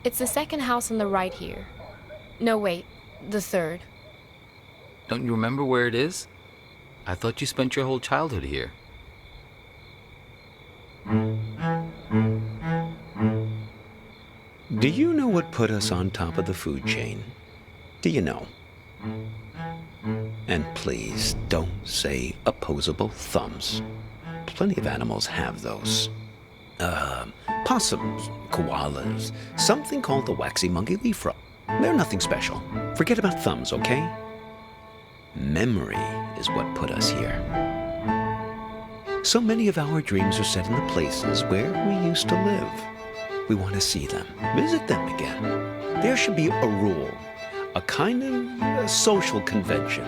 It's the second house on the right here. No, wait, the third. Don't you remember where it is? I thought you spent your whole childhood here. Do you know what put us on top of the food chain? Do you know? And please don't say opposable thumbs. Plenty of animals have those. Possums, koalas, something called the waxy monkey leaf frog. They're nothing special. Forget about thumbs, okay? Memory is what put us here. So many of our dreams are set in the places where we used to live. We want to see them, visit them again. There should be a rule, a kind of a social convention.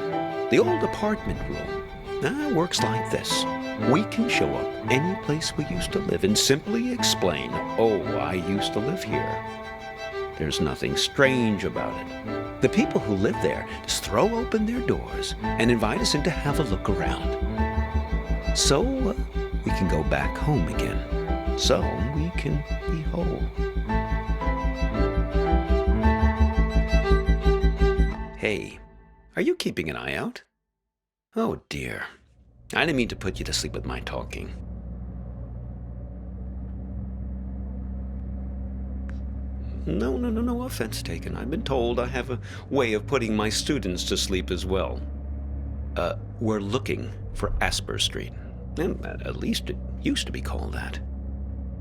The old apartment rule works like this. We can show up any place we used to live and simply explain, oh, I used to live here. There's nothing strange about it. The people who live there just throw open their doors and invite us in to have a look around. So we can go back home again. So we can be whole. Hey, are you keeping an eye out? Oh dear. I didn't mean to put you to sleep with my talking. No offense taken. I've been told I have a way of putting my students to sleep as well. We're looking for Asper Street. And at least it used to be called that.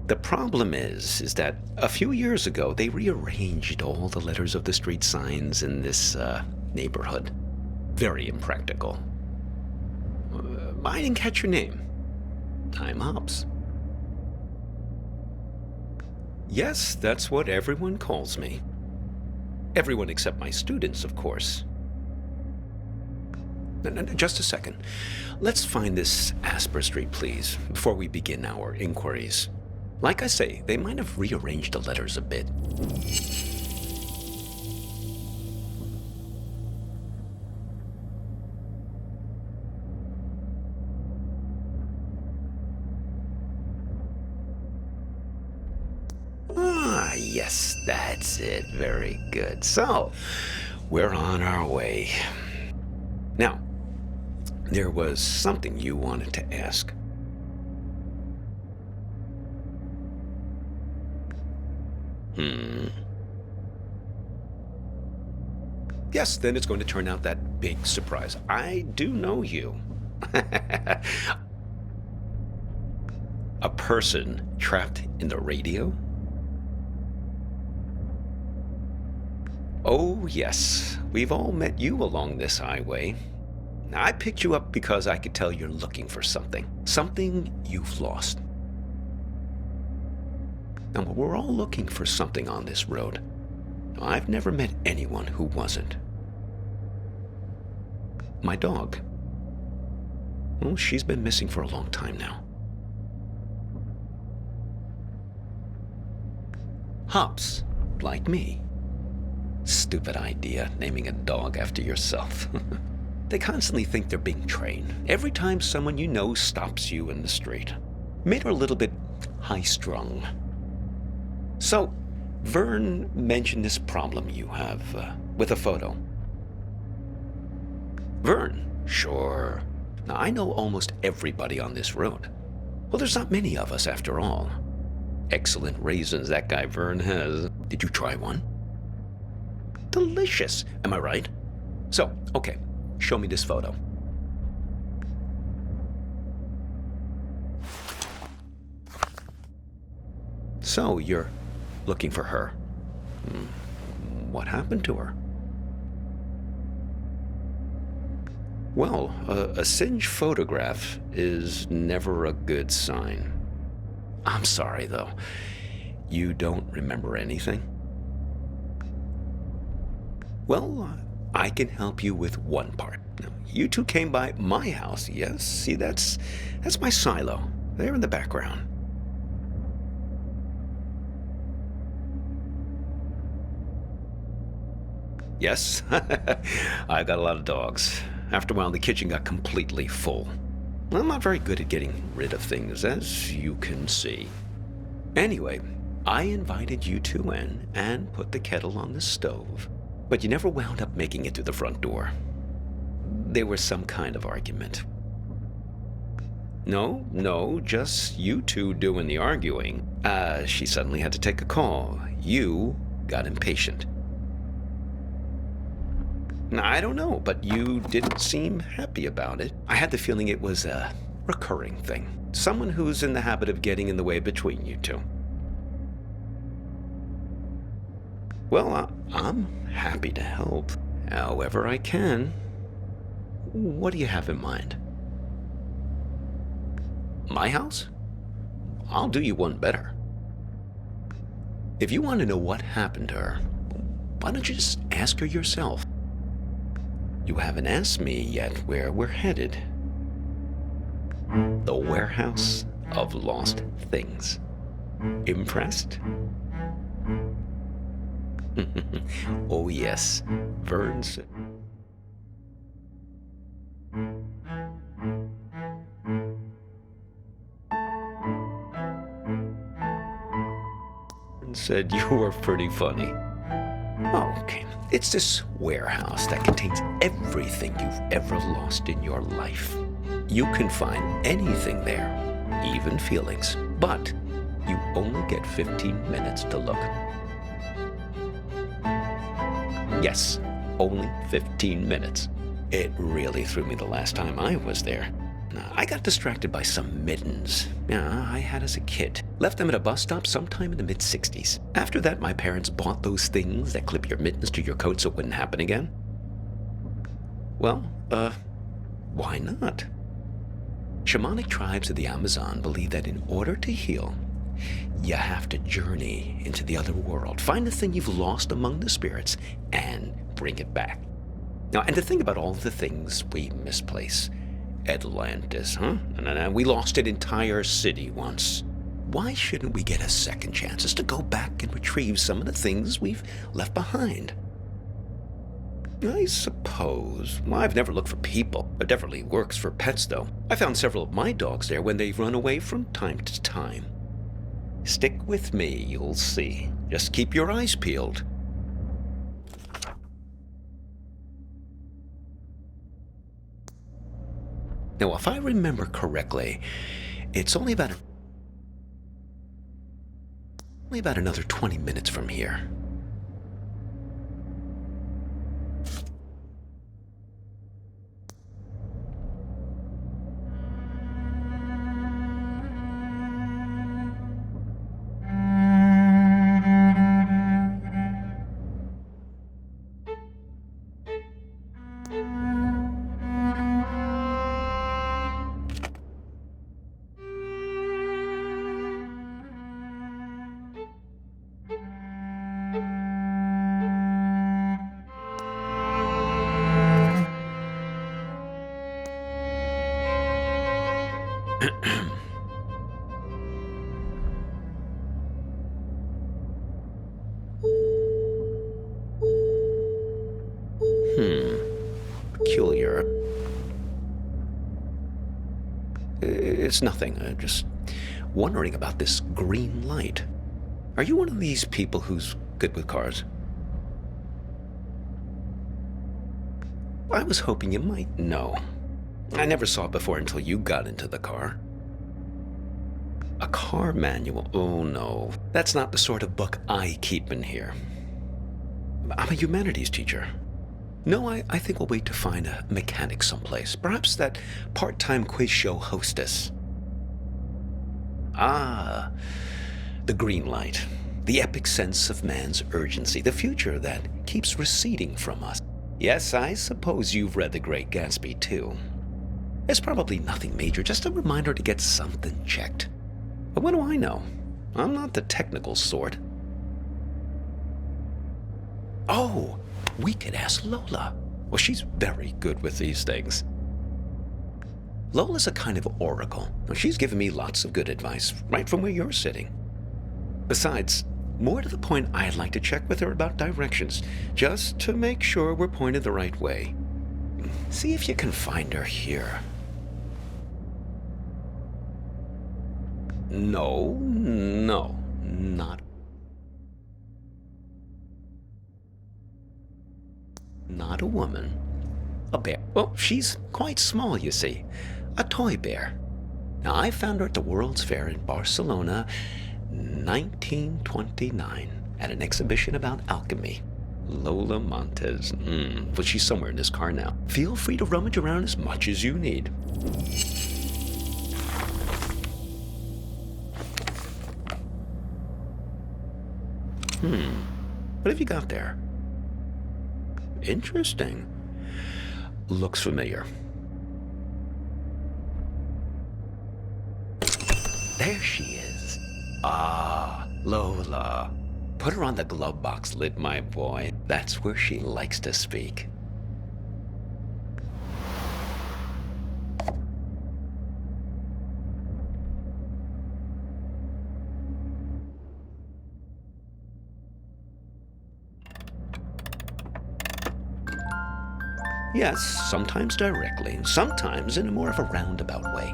The problem is that a few years ago they rearranged all the letters of the street signs in this neighborhood. Very impractical. I didn't catch your name. I'm Hobbs. Yes, that's what everyone calls me. Everyone except my students, of course. No, just a second. Let's find this Asper Street, please, before we begin our inquiries. Like I say, they might have rearranged the letters a bit. Yes, that's it. Very good. So, we're on our way. Now, there was something you wanted to ask. Yes, then it's going to turn out that big surprise. I do know you. A person trapped in the radio? Oh, yes. We've all met you along this highway. I picked you up because I could tell you're looking for something. Something you've lost. Now, we're all looking for something on this road. I've never met anyone who wasn't. My dog. Well, she's been missing for a long time now. Hops, like me. Stupid idea, naming a dog after yourself. They constantly think they're being trained. Every time someone you know stops you in the street. Made her a little bit high-strung. So, Vern mentioned this problem you have with a photo. Vern? Sure. Now, I know almost everybody on this road. Well, there's not many of us after all. Excellent raisins that guy Vern has. Did you try one? Delicious, am I right? So, okay, show me this photo. So, you're looking for her. What happened to her? Well, a singed photograph is never a good sign. I'm sorry, though. You don't remember anything? Well, I can help you with one part. Now, you two came by my house, yes? See, that's my silo, there in the background. Yes, I've got a lot of dogs. After a while, the kitchen got completely full. I'm not very good at getting rid of things, as you can see. Anyway, I invited you two in and put the kettle on the stove, but you never wound up making it through the front door. There was some kind of argument. No, just you two doing the arguing. She suddenly had to take a call. You got impatient. I don't know, but you didn't seem happy about it. I had the feeling it was a recurring thing. Someone who's in the habit of getting in the way between you two. Well, I'm happy to help, however I can. What do you have in mind? My house? I'll do you one better. If you want to know what happened to her, why don't you just ask her yourself? You haven't asked me yet where we're headed. The warehouse of lost things. Impressed? Oh yes, Vern said. Said you were pretty funny. Oh, okay. It's this warehouse that contains everything you've ever lost in your life. You can find anything there, even feelings, but you only get 15 minutes to look. Yes, only 15 minutes. It really threw me the last time I was there. I got distracted by some mittens I had as a kid. Left them at a bus stop sometime in the mid-60s. After that, my parents bought those things that clip your mittens to your coat so it wouldn't happen again. Well, why not? Shamanic tribes of the Amazon believe that in order to heal, you have to journey into the other world, find the thing you've lost among the spirits, and bring it back. Now, and to think about all the things we misplace. Atlantis, huh? And we lost an entire city once. Why shouldn't we get a second chance to go back and retrieve some of the things we've left behind? I suppose. Well, I've never looked for people. It definitely works for pets, though. I found several of my dogs there when they've run away from time to time. Stick with me, you'll see. Just keep your eyes peeled. Now, if I remember correctly, it's only about another 20 minutes from here. Peculiar. It's nothing. I'm just wondering about this green light. Are you one of these people who's good with cars? I was hoping you might know. I never saw it before until you got into the car. A car manual? Oh no. That's not the sort of book I keep in here. I'm a humanities teacher. No, I think we'll wait to find a mechanic someplace. Perhaps that part-time quiz show hostess. Ah, the green light. The epic sense of man's urgency. The future that keeps receding from us. Yes, I suppose you've read The Great Gatsby, too. It's probably nothing major, just a reminder to get something checked. But what do I know? I'm not the technical sort. Oh, we could ask Lola. Well, she's very good with these things. Lola's a kind of oracle. She's given me lots of good advice, right from where you're sitting. Besides, more to the point, I'd like to check with her about directions, just to make sure we're pointed the right way. See if you can find her here. No, not not a woman. A bear. Well, she's quite small, you see. A toy bear. Now, I found her at the World's Fair in Barcelona, 1929, at an exhibition about alchemy. Lola Montez. Well, she's somewhere in this car now. Feel free to rummage around as much as you need. What have you got there? Interesting. Looks familiar. There she is. Ah, Lola. Put her on the glove box lid, my boy. That's where she likes to speak. Yes, sometimes directly, sometimes in a more of a roundabout way.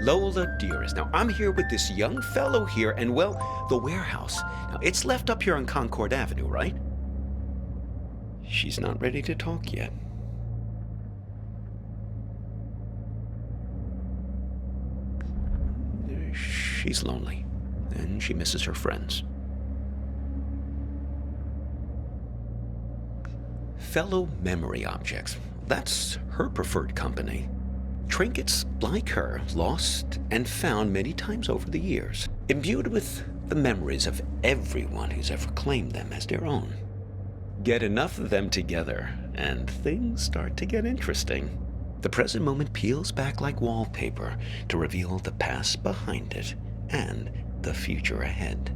Lola, dearest, now I'm here with this young fellow here, and well, the warehouse. Now, it's left up here on Concord Avenue, right? She's not ready to talk yet. She's lonely, and she misses her friends. Fellow memory objects. That's her preferred company. Trinkets like her, lost and found many times over the years, imbued with the memories of everyone who's ever claimed them as their own. Get enough of them together, and things start to get interesting. The present moment peels back like wallpaper to reveal the past behind it and the future ahead.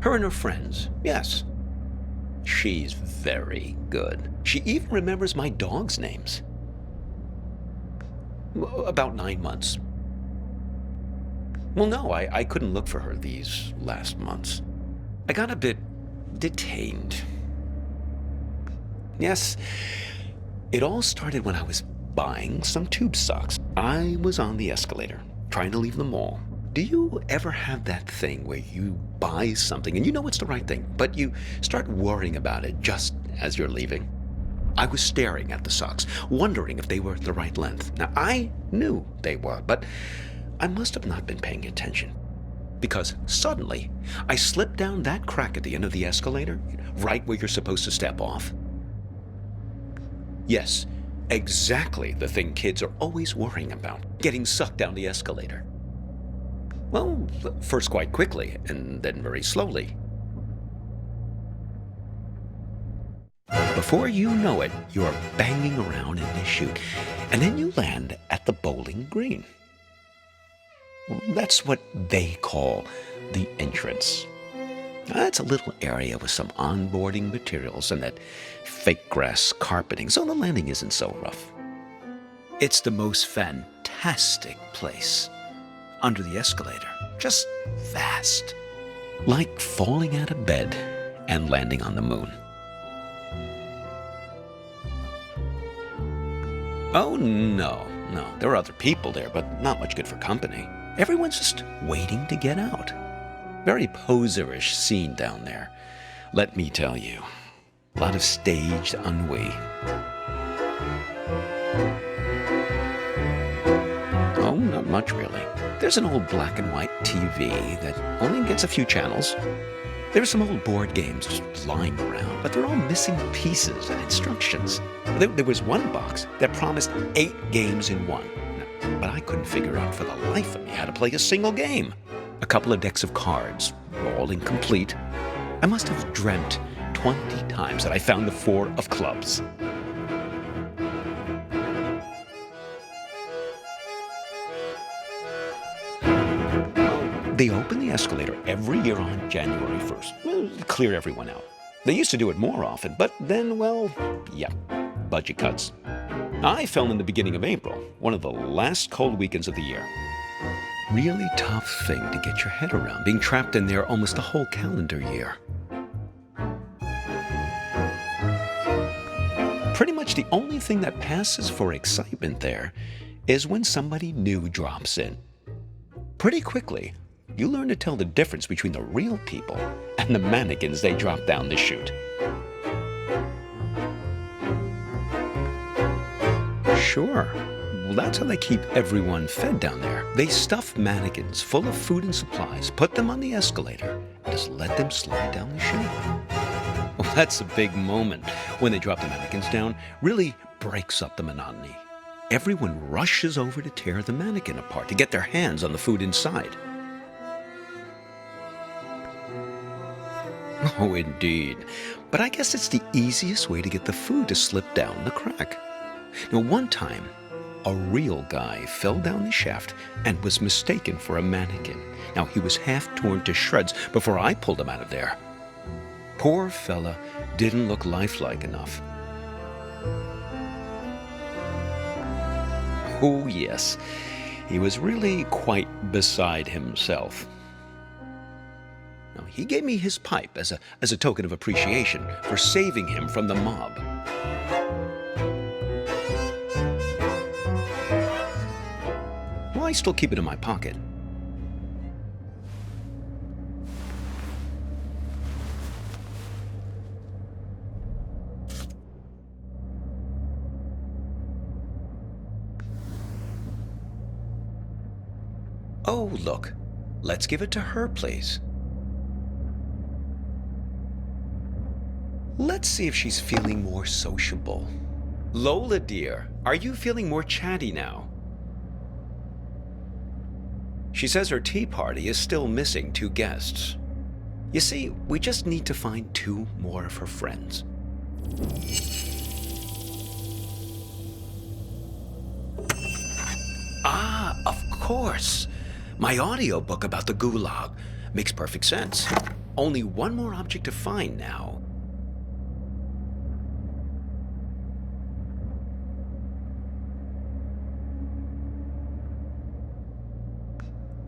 Her and her friends, yes. She's very good. She even remembers my dog's names. About 9 months. Well, no, I couldn't look for her these last months. I got a bit detained. Yes, it all started when I was buying some tube socks. I was on the escalator, trying to leave the mall. Do you ever have that thing where you buy something and you know it's the right thing, but you start worrying about it just as you're leaving? I was staring at the socks, wondering if they were the right length. Now, I knew they were, but I must have not been paying attention. Because suddenly, I slipped down that crack at the end of the escalator, right where you're supposed to step off. Yes, exactly the thing kids are always worrying about, getting sucked down the escalator. Well, first quite quickly, and then very slowly. Before you know it, you're banging around in this chute, and then you land at the bowling green. That's what they call the entrance. That's a little area with some onboarding materials and that fake grass carpeting, so the landing isn't so rough. It's the most fantastic place. Under the escalator, just vast. Like falling out of bed and landing on the moon. Oh, no. There are other people there, but not much good for company. Everyone's just waiting to get out. Very poserish scene down there, let me tell you. A lot of staged ennui. Oh, not much really. There's an old black and white TV that only gets a few channels. There's some old board games just lying around, but they're all missing pieces and instructions. There was one box that promised 8 games in one, but I couldn't figure out for the life of me how to play a single game. A couple of decks of cards, all incomplete. I must have dreamt 20 times that I found the 4 of clubs. They open the escalator every year on January 1st. Well, clear everyone out. They used to do it more often, but then, well, yeah, budget cuts. I fell in the beginning of April, one of the last cold weekends of the year. Really tough thing to get your head around, being trapped in there almost a whole calendar year. Pretty much the only thing that passes for excitement there is when somebody new drops in. Pretty quickly, you learn to tell the difference between the real people and the mannequins they drop down the chute. Sure. Well, that's how they keep everyone fed down there. They stuff mannequins full of food and supplies, put them on the escalator, and just let them slide down the chute. Well, that's a big moment when they drop the mannequins down. Really breaks up the monotony. Everyone rushes over to tear the mannequin apart to get their hands on the food inside. Oh, indeed. But I guess it's the easiest way to get the food to slip down the crack. Now, one time, a real guy fell down the shaft and was mistaken for a mannequin. Now, he was half torn to shreds before I pulled him out of there. Poor fella didn't look lifelike enough. Oh, yes, he was really quite beside himself. Now, he gave me his pipe as a token of appreciation for saving him from the mob. Well, I still keep it in my pocket. Oh, look. Let's give it to her, please. Let's see if she's feeling more sociable. Lola, dear, are you feeling more chatty now? She says her tea party is still missing 2 guests. You see, we just need to find 2 more of her friends. Ah, of course. My audiobook about the Gulag. Makes perfect sense. Only 1 more object to find now.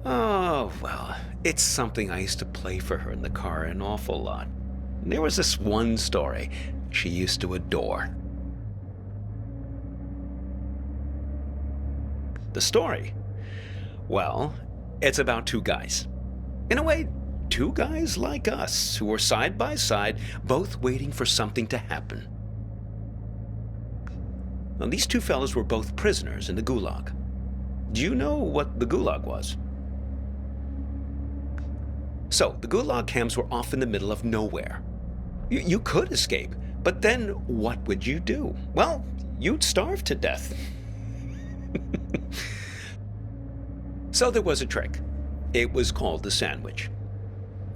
Oh, well, it's something I used to play for her in the car an awful lot. There was this one story she used to adore. The story? Well, it's about 2 guys. In a way, 2 guys like us who were side by side, both waiting for something to happen. Now, these 2 fellas were both prisoners in the Gulag. Do you know what the Gulag was? So, the Gulag camps were off in the middle of nowhere. You could escape, but then what would you do? Well, you'd starve to death. So there was a trick. It was called the sandwich.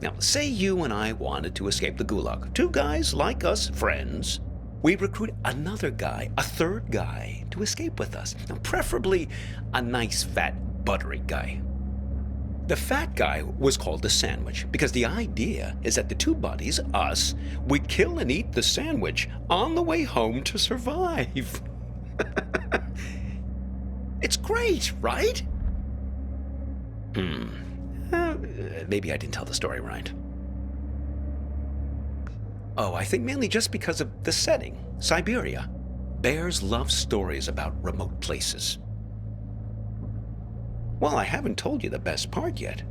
Now, say you and I wanted to escape the Gulag. 2 guys like us, friends. We'd recruit another guy, a 3rd guy, to escape with us. Now, preferably a nice, fat, buttery guy. The fat guy was called the sandwich because the idea is that the 2 buddies, us, would kill and eat the sandwich on the way home to survive. It's great, right? Maybe I didn't tell the story right. Oh, I think mainly just because of the setting, Siberia. Bears love stories about remote places. Well, I haven't told you the best part yet.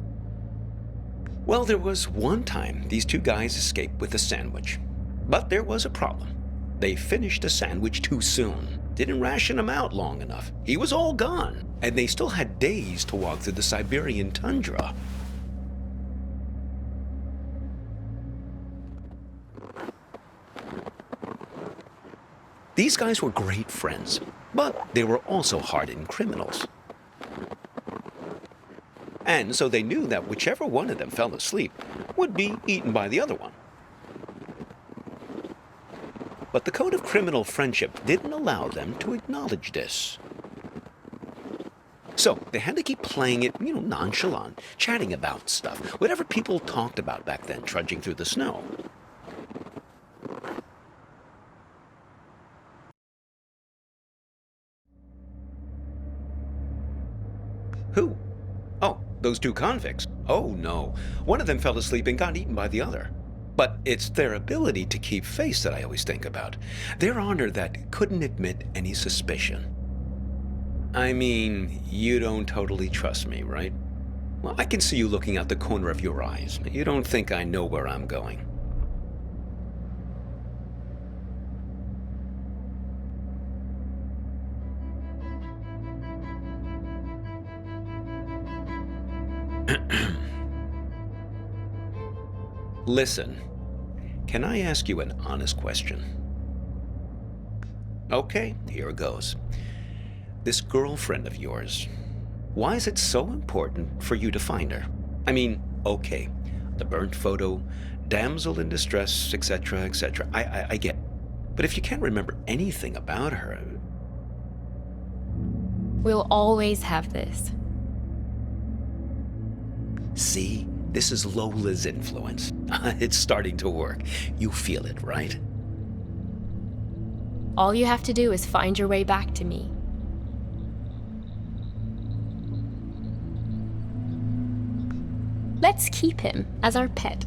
Well, there was one time these 2 guys escaped with a sandwich. But there was a problem. They finished the sandwich too soon. Didn't ration him out long enough. He was all gone. And they still had days to walk through the Siberian tundra. These guys were great friends, but they were also hardened criminals. And so they knew that whichever one of them fell asleep would be eaten by the other one. But the code of criminal friendship didn't allow them to acknowledge this. So they had to keep playing it, nonchalant, chatting about stuff, whatever people talked about back then, trudging through the snow. Who? Oh, those 2 convicts. Oh, no. One of them fell asleep and got eaten by the other. But it's their ability to keep face that I always think about. Their honor that couldn't admit any suspicion. I mean, you don't totally trust me, right? Well, I can see you looking out the corner of your eyes. You don't think I know where I'm going. Listen, can I ask you an honest question? Okay, here goes. This girlfriend of yours, why is it so important for you to find her? I mean, okay, the burnt photo, damsel in distress, etc., etc. I get it. But if you can't remember anything about her... We'll always have this. See? This is Lola's influence. It's starting to work. You feel it, right? All you have to do is find your way back to me. Let's keep him as our pet.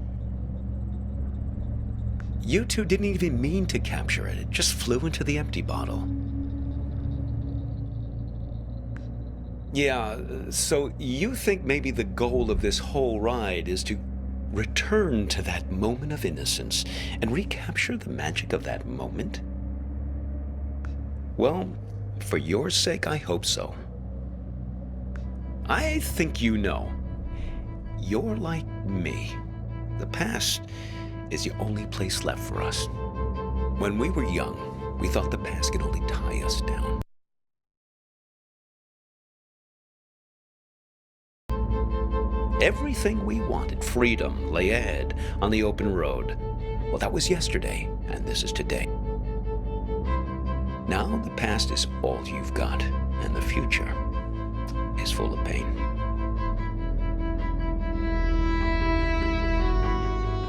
You two didn't even mean to capture it. It just flew into the empty bottle. Yeah, so you think maybe the goal of this whole ride is to return to that moment of innocence and recapture the magic of that moment? Well, for your sake, I hope so. I think you know. You're like me. The past is the only place left for us. When we were young, we thought the past could only tie us down. Everything we wanted, freedom, lay ahead on the open road. Well, that was yesterday, and this is today. Now the past is all you've got, and the future is full of pain.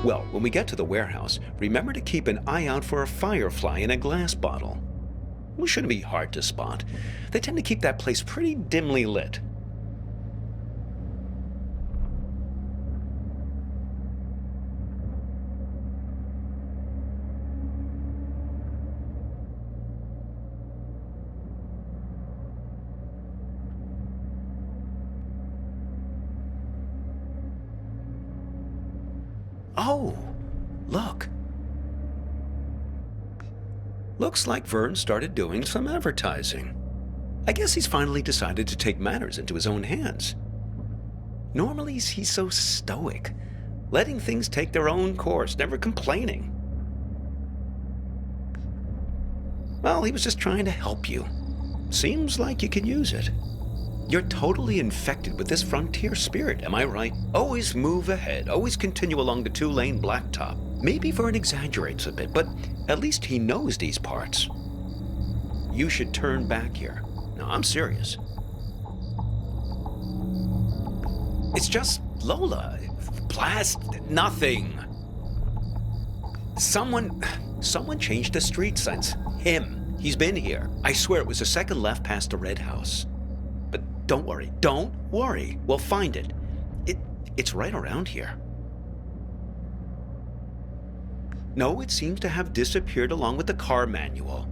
Well, when we get to the warehouse, remember to keep an eye out for a firefly in a glass bottle. It shouldn't be hard to spot. They tend to keep that place pretty dimly lit. Oh, look. Looks like Vern started doing some advertising. I guess he's finally decided to take matters into his own hands. Normally, he's so stoic, letting things take their own course, never complaining. Well, he was just trying to help you. Seems like you can use it. You're totally infected with this frontier spirit, am I right? Always move ahead, always continue along the two-lane blacktop. Maybe Vern exaggerates a bit, but at least he knows these parts. You should turn back here. No, I'm serious. It's just Lola. Blast nothing. Someone changed the street signs. Him. He's been here. I swear it was the second left past the red house. But don't worry. We'll find it. It's right around here. No, it seems to have disappeared along with the car manual.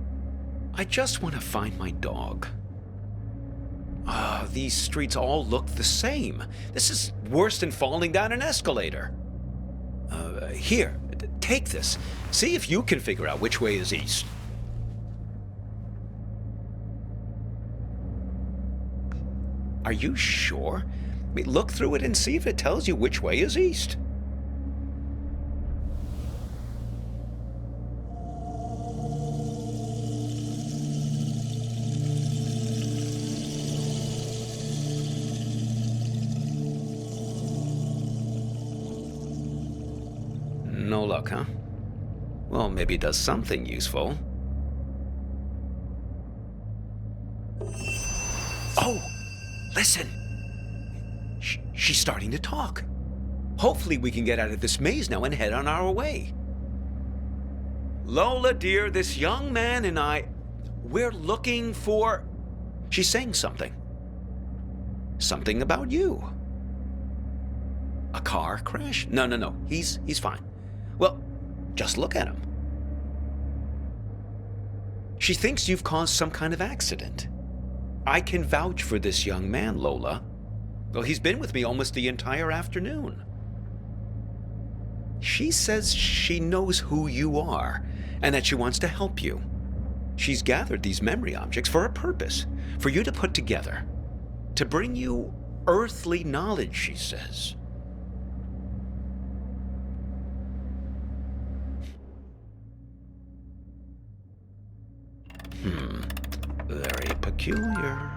I just want to find my dog. These streets all look the same. This is worse than falling down an escalator. Here, take this. See if you can figure out which way is east. Are you sure? I mean, look through it and see if it tells you which way is east. No luck, huh? Well, maybe it does something useful. Oh! Listen! She's starting to talk. Hopefully we can get out of this maze now and head on our way. Lola, dear, this young man and I, we're looking for... She's saying something. Something about you. A car crash? No. He's fine. Well, just look at him. She thinks you've caused some kind of accident. I can vouch for this young man, Lola. Well, he's been with me almost the entire afternoon. She says she knows who you are and that she wants to help you. She's gathered these memory objects for a purpose, for you to put together, to bring you earthly knowledge, she says. Very peculiar.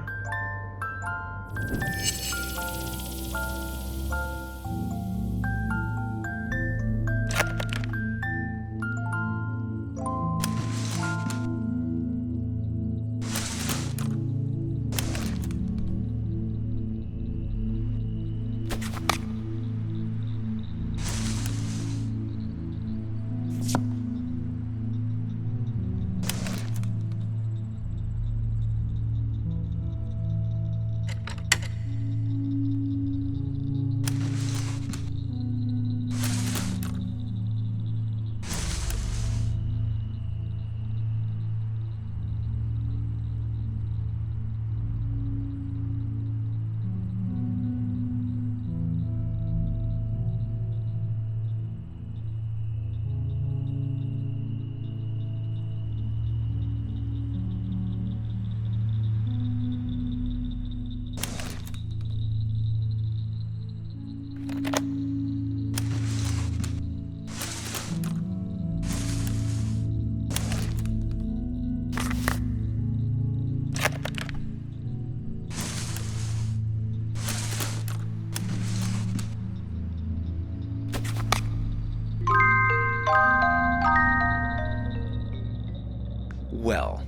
Well,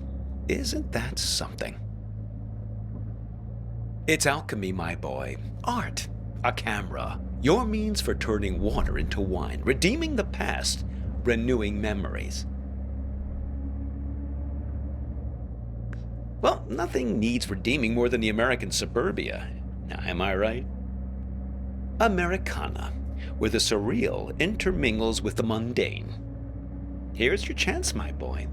isn't that something? It's alchemy, my boy. Art. A camera. Your means for turning water into wine, redeeming the past, renewing memories. Well, nothing needs redeeming more than the American suburbia. Now, am I right? Americana, where the surreal intermingles with the mundane. Here's your chance, my boy.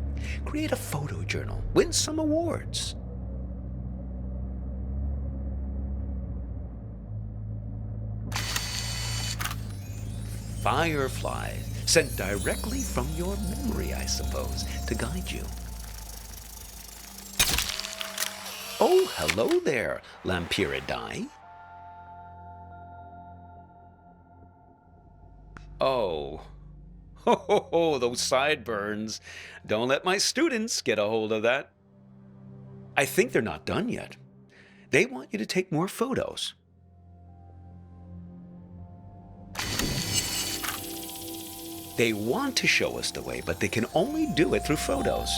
Create a photo journal. Win some awards. Fireflies, sent directly from your memory, I suppose, to guide you. Oh, hello there, Lampyridae. Oh. Ho, those sideburns. Don't let my students get a hold of that. I think they're not done yet. They want you to take more photos. They want to show us the way, but they can only do it through photos.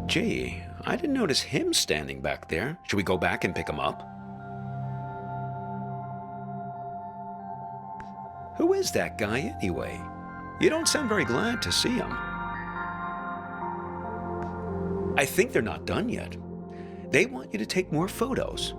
Gee, I didn't notice him standing back there. Should we go back and pick him up? Who is that guy anyway? You don't sound very glad to see him. I think they're not done yet. They want you to take more photos.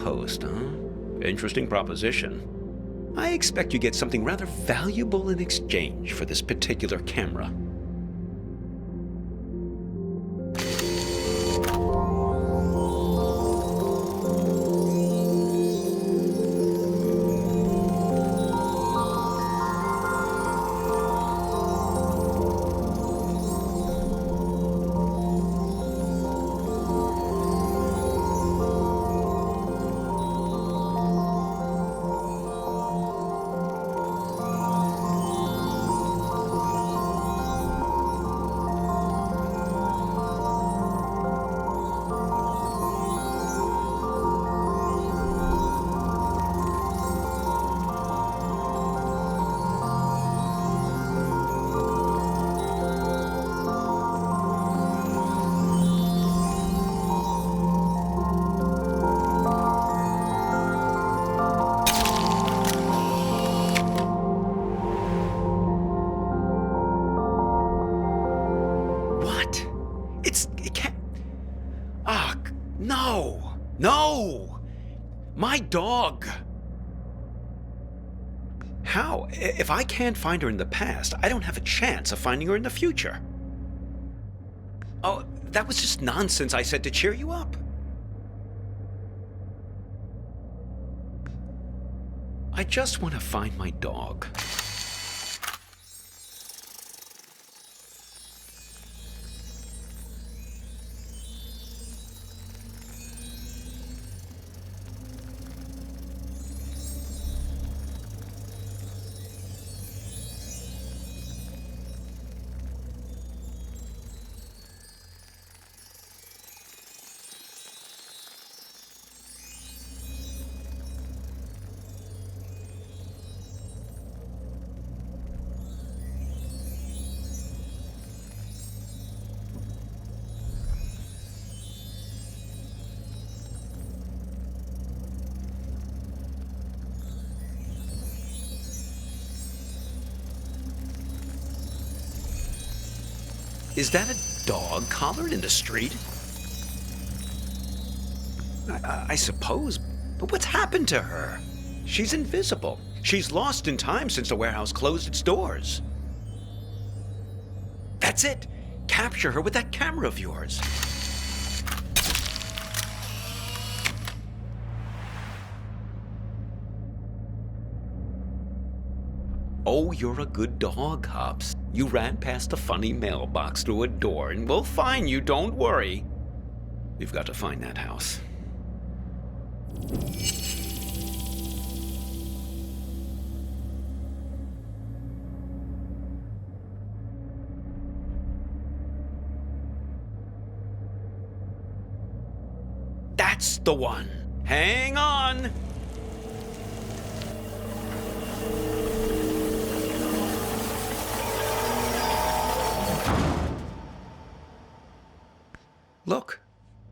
post, huh? Interesting proposition. I expect you get something rather valuable in exchange for this particular camera. It can't. Ah, no! No! My dog! How? If I can't find her in the past, I don't have a chance of finding her in the future. Oh, that was just nonsense I said to cheer you up. I just want to find my dog. Is that a dog collared in the street? I suppose, but what's happened to her? She's invisible. She's lost in time since the warehouse closed its doors. That's it. Capture her with that camera of yours. Oh, you're a good dog, Hops. You ran past a funny mailbox through a door, and we'll find you, don't worry. We've got to find that house. That's the one. Hang on. Look,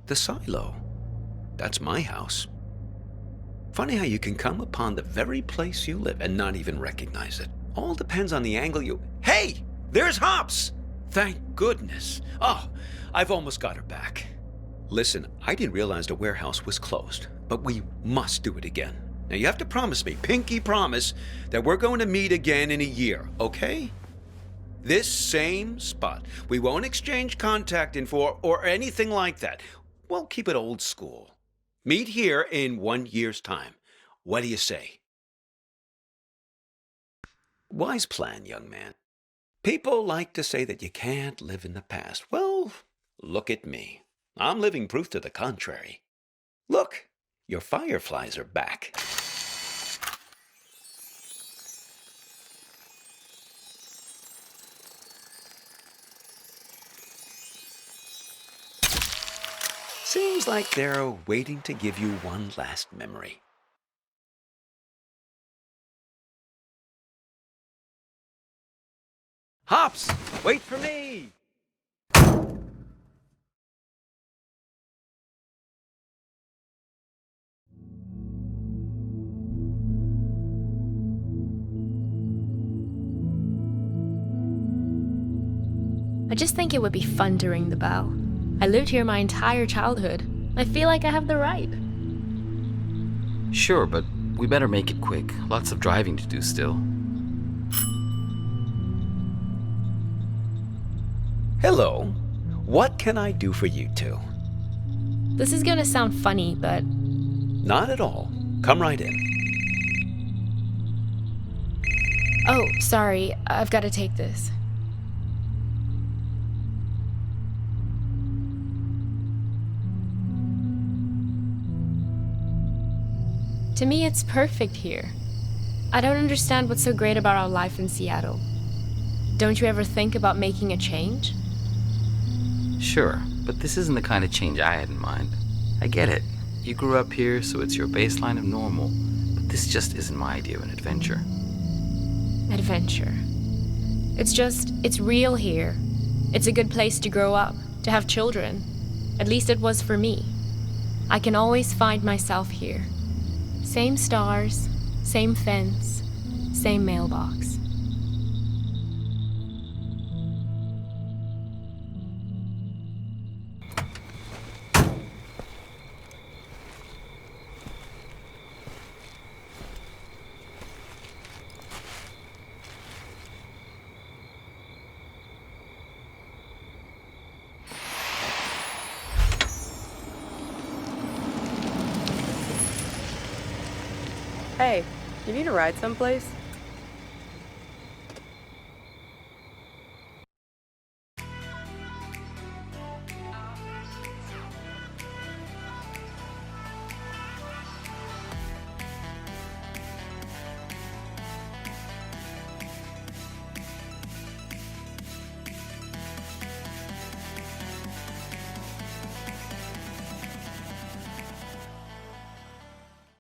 the silo. That's my house. Funny how you can come upon the very place you live and not even recognize it. All depends on the angle you... Hey! There's Hops! Thank goodness. Oh, I've almost got her back. Listen, I didn't realize the warehouse was closed, but we must do it again. Now you have to promise me, pinky promise, that we're going to meet again in a year, okay? This same spot. We won't exchange contact info or anything like that. We'll keep it old school. Meet here in 1 year's time. What do you say? Wise plan, young man. People like to say that you can't live in the past. Well, look at me. I'm living proof to the contrary. Look, your fireflies are back. Seems like they're waiting to give you one last memory. Hops, wait for me! I just think it would be fun to ring the bell. I lived here my entire childhood. I feel like I have the right. Sure, but we better make it quick. Lots of driving to do still. Hello. What can I do for you two? This is gonna sound funny, but Not at all. Come right in. oh, sorry, I've got to take this. To me, it's perfect here. I don't understand what's so great about our life in Seattle. Don't you ever think about making a change? Sure, but this isn't the kind of change I had in mind. I get it. You grew up here, so it's your baseline of normal. But this just isn't my idea of an adventure. Adventure. It's real here. It's a good place to grow up, to have children. At least it was for me. I can always find myself here. Same stars, same fence, same mailbox. Hey, you need a ride someplace?